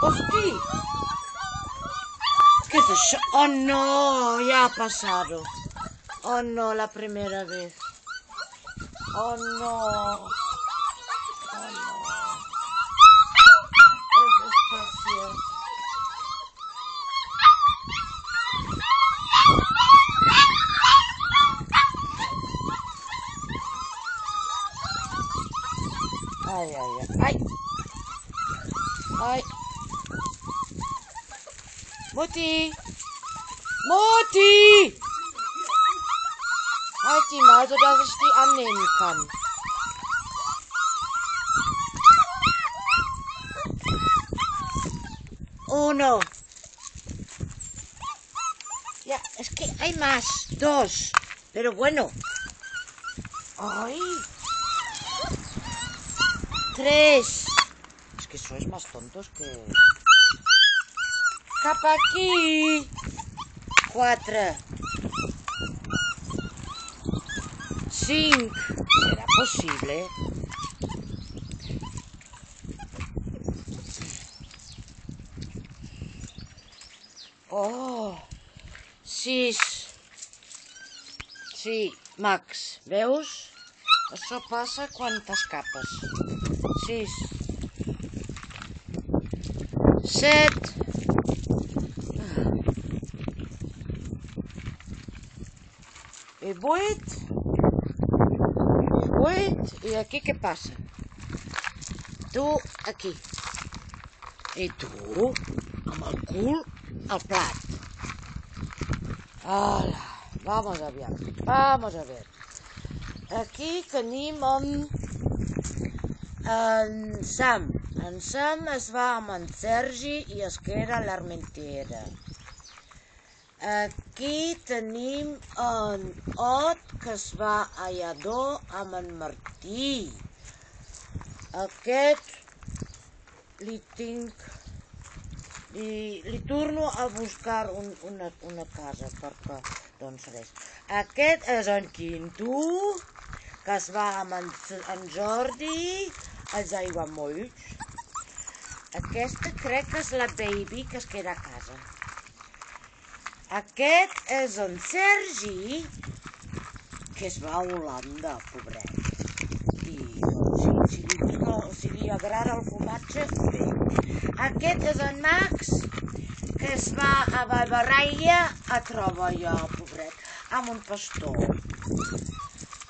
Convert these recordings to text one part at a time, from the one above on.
Hosti! ¿Qué es eso? Oh no, ya ha pasado. Oh no, la primera vez. Oh no. Oh no. Es despacio. Ay, ay, ay. Ay. Ay. Mutti! Mutti! Halt die mal, sodass ich die annehmen kann. Uno. Ya, es que hay más. Dos. Pero bueno. ¡Ay! Tres. Es que sois más tontos que... Cap aquí. Quatre. Cinc. ¿Será posible? Oh. Sis. Sí, Max. Veus? Això passa quan t'escapes. 6. 7. 8. 8. I aquí què passa? Tu aquí. I tu amb el cul al plat. Hola. Vamos a ver. Vamos a ver. Aquí tenim en Sam. En Sam es va amb en Sergi i es queda a l'Armentera. Aquí tenim en Ot, que es va a Lledó amb en Martí. Aquest li torno a buscar una casa perquè doncs res. Aquest és en Quinto, que es va amb en Jordi als aiguamolls. Aquesta crec que és la Baby, que es queda a casa. Aquest és en Sergi, que es va a Holanda, pobret. I si li agrada el fumatge, bé. Aquest és en Max, que es va a Barbarraia a treballar, pobret, amb un pastor.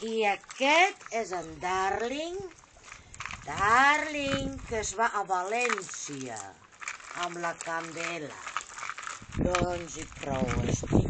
I aquest és en Darling, que es va a València, amb la Candela. Doncs i prou estic.